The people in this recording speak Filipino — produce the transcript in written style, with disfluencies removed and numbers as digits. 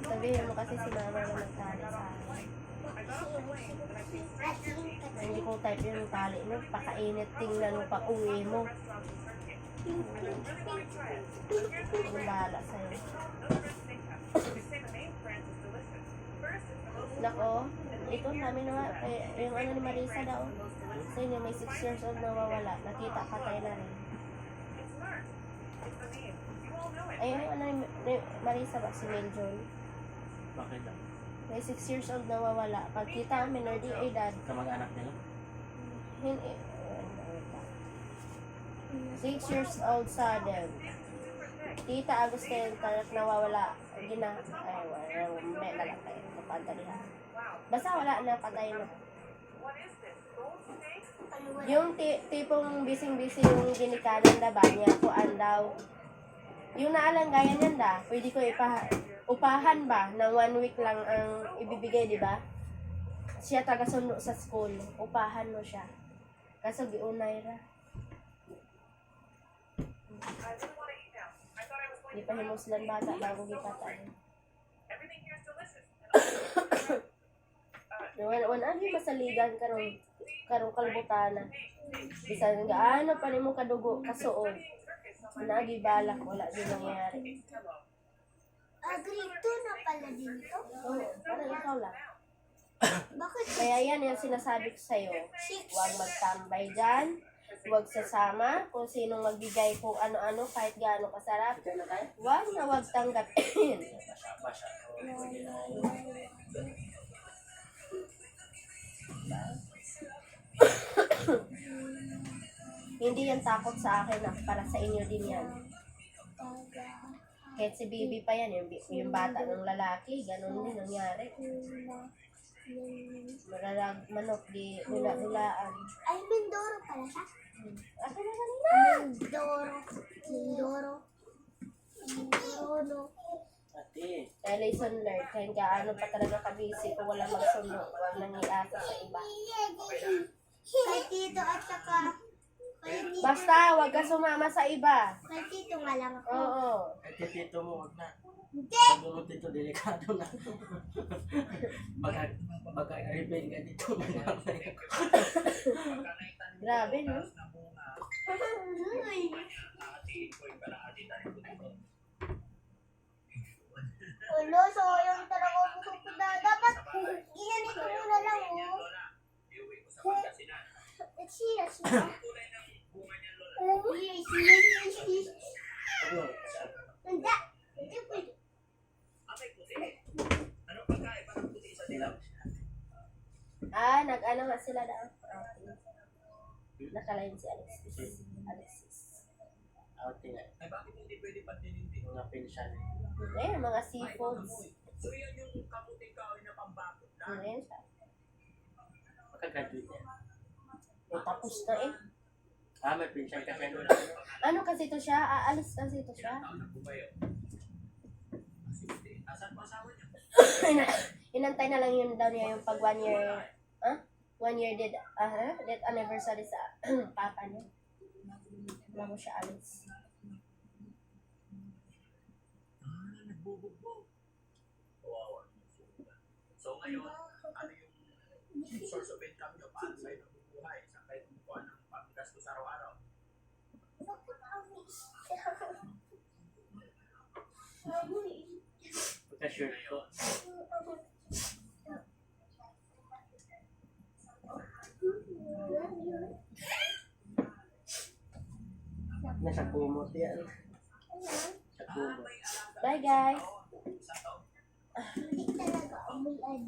Sabihin mo kasi si mama na nagtali sa akin. Hindi ko type yung tali mo. Pakainit tingnan mo pa uwi mo. Ang bahala sa'yo. Nako, ito namin naman, yung ano ni Marisa daw. Sa inyo, may 6 years old nawawala. Nakita patay na rin. Ay, yung ano ni Marisa ba? Si Mel John? Bakit lang? May 6 years old nawawala. Pagkita, minor di edad. Kamag-anak nila? 6 years old sa Del. Tita Agustin, tarat nawawala. Gina, ay, may nalang tayo. Kapantalihan. Basta wala na, patay na. Yung tipong bising-bising yung ginikanan na ba niya, kuan daw. Yung naalanggayan yan da, pwede ko upahan ba, na 1 week lang ang ibibigay, di ba? Siya taga-sundo sa school, upahan mo siya. Kaso giunay ra. Di pa himuslan bata bago gipatay. Wan agi masaligan karong kalbutana. Bisan gaano pa nimo kadugo kasuod. Nagi balak wala din nangyari. Grito na pala dito? Oo, parang ikaw lang. Bakit? Kaya yan yung sinasabi ko sa'yo. Huwag magtambay dyan. Huwag sasama kung sinong magbigay kung ano-ano kahit gaano kasarap. Huwag na huwag tanggapin. Basya. Hindi yan takot sa akin na para sa inyo din yan. Kahit si Bibi pa yan, yung bata ng lalaki, ganun din nangyari. Maralag manok di hula-hulaan. Ay, Mindoro pala siya. Ako na kanina. Mindoro. Mindoro. Ate. Kaya lesson learned, kahit gaano pa talaga kabisi kung walang magsundo, huwag nang iasa sa iba. Kay Tito at saka kay Tito. Basta, huwag ka sumama sa iba. Kay Tito nga lang ako. Oo. Ate, tito mo, huwag na. Hindi! Sabi mo, tito, delikado na. Baka-rebel ka dito. Grabe, no? Ay. Ulo, sayang talaga ako sa puda. Dapat, ginanito mo na lang, oh. Cheers, ma. Yes. Hindi. Hindi pwede. Nag-ano nga sila daw. Nakalain si Alexis. Outing nga. Mga pension. Mga seafoods. So yun yung kamuting kahoy na pambakot na. Ayan siya. Makagraduate yan. Tapos na eh. May pension ka siya doon. Ano kasi to siya? Aalis kasi to siya. Asan pa asawa niya? Inantay na lang yun daw niya yung pag 1 year, 1 year dead anniversary sa papa niya. Bago siya alis. Nagbubugbog. Wow. So ngayon, ano yung source of income nyo? Paano kayo nabubuhay? Saan kayo kumukuha ng panggastos araw-araw? Pagka-shirt ko. Nasa kumot yan. Sa kumot. Bye guys! Hindi talaga. May